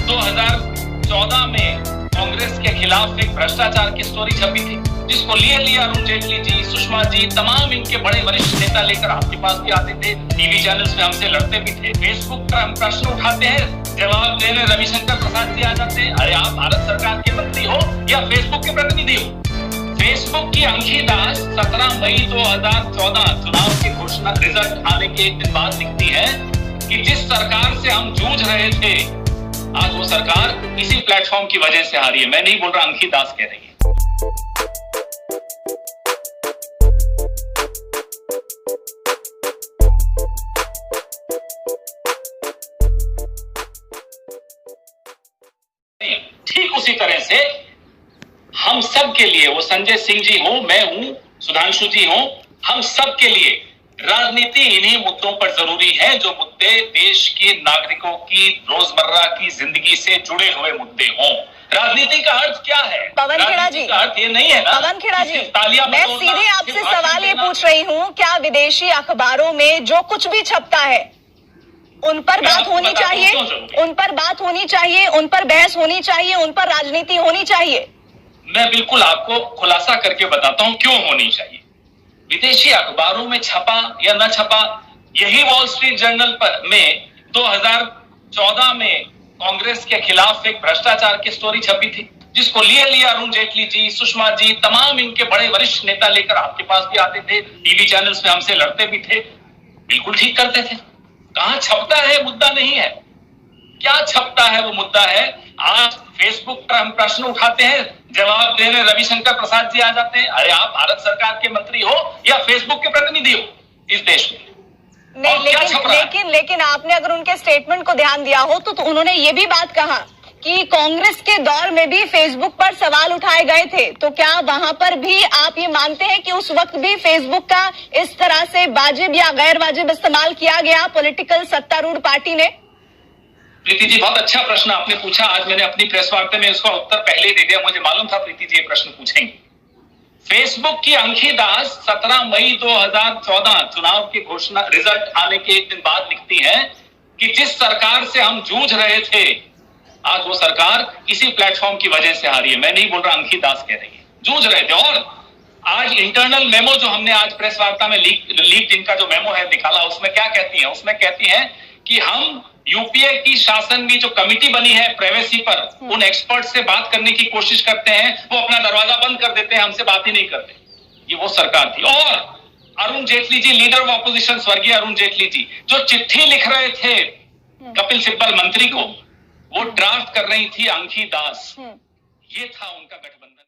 2014 में कांग्रेस के खिलाफ एक भ्रष्टाचार की स्टोरी छपी थी, जिसको लिए अरुण जेटली जी, सुषमा जी, तमाम इनके बड़े वरिष्ठ नेता लेकर आपके पास भी आते थे, टीवी चैनल्स में हमसे लड़ते भी थे। फेसबुक पर हम प्रश्न उठाते हैं, जवाब देने रविशंकर प्रसाद जी आ जाते हैं। अरे आप भारत सरकार के मंत्री हो या फेसबुक के प्रतिनिधि हो? फेसबुक की अंकी दास 17 मई 2014 चुनाव की घोषणा रिजल्ट आने के एक दिन बाद लिखती है कि जिस सरकार से हम जूझ रहे थे, आज वो सरकार इसी प्लेटफॉर्म की वजह से हारी है। मैं नहीं बोल रहा, अंकी दास कह रही है। ठीक उसी तरह से हम सब के लिए, वो संजय सिंह जी हो, मैं हूं, सुधांशु जी हो, हम सब के लिए राजनीति इन्हीं मुद्दों पर जरूरी है जो मुद्दे देश के नागरिकों की रोजमर्रा की जिंदगी से जुड़े हुए मुद्दे हों। राजनीति का अर्थ क्या है? पवन खेड़ा जी, का अर्थ ये नहीं है ना। पवन खेड़ा जी, मैं सीधे आपसे सवाल ये पूछ रही हूँ, क्या विदेशी अखबारों में जो कुछ भी छपता है उन पर बात होनी चाहिए, उन पर बात होनी चाहिए, उन पर बहस होनी चाहिए, उन पर राजनीति होनी चाहिए? मैं बिल्कुल आपको खुलासा करके बताता हूं क्यों होनी चाहिए। विदेशी अखबारों में छपा या न छपा, यही वॉल स्ट्रीट जर्नल पर में 2014 में कांग्रेस के खिलाफ एक भ्रष्टाचार की स्टोरी छपी थी, जिसको लिए अरुण जेटली जी, सुषमा जी, तमाम इनके बड़े वरिष्ठ नेता लेकर आपके पास भी आते थे, टीवी चैनल्स में हमसे लड़ते भी थे, बिल्कुल ठीक करते थे। कहां छपता है मुद्दा नहीं है, क्या छपता है वो मुद्दा है। आज फेसबुक पर हम प्रश्न उठाते हैं, जवाब देने रविशंकर प्रसाद जी आ जाते हैं। अरे आप भारत सरकार के मंत्री हो या फेसबुक के प्रतिनिधि हो इस देश में? नहीं, लेकिन आपने अगर उनके स्टेटमेंट को ध्यान दिया हो तो उन्होंने ये भी बात कहा कि कांग्रेस के दौर में भी फेसबुक पर सवाल उठाए गए थे, तो क्या वहां पर भी आप ये मानते हैं कि उस वक्त भी फेसबुक का इस तरह से वाजिब या गैर वाजिब इस्तेमाल किया गया पॉलिटिकल सत्तारूढ़ पार्टी ने? प्रीति जी, बहुत अच्छा प्रश्न आपने पूछा। आज मैंने अपनी प्रेस वार्ता में उसका उत्तर पहले दे दिया, मुझे मालूम था प्रीति जी ये प्रश्न पूछेंगे। फेसबुक की अंकी दास 17 मई 2014 चुनाव की घोषणा रिजल्ट आने के एक दिन बाद लिखती है कि जिस सरकार से हम जूझ रहे थे, आज वो सरकार इसी प्लेटफॉर्म की वजह से हारी है। मैं नहीं बोल रहा, अंकी दास कह रही है। जूझ रहे थे। और आज इंटरनल मेमो जो हमने आज प्रेस वार्ता में लीक जिनका जो मेमो है निकाला, उसमें क्या कहती है? उसमें कहती है कि हम यूपीए की शासन की जो कमिटी बनी है प्राइवेसी पर, उन एक्सपर्ट से बात करने की कोशिश करते हैं, वो अपना दरवाजा बंद कर देते हैं, हमसे बात ही नहीं करते। ये वो सरकार थी। और Arun Jaitley ji, leader of opposition स्वर्गीय अरुण जेटली जी, जो चिट्ठी लिख रहे थे कपिल सिब्बल मंत्री को, वो ड्राफ्ट कर रही थी अंकी दास। ये था उनका गठबंधन।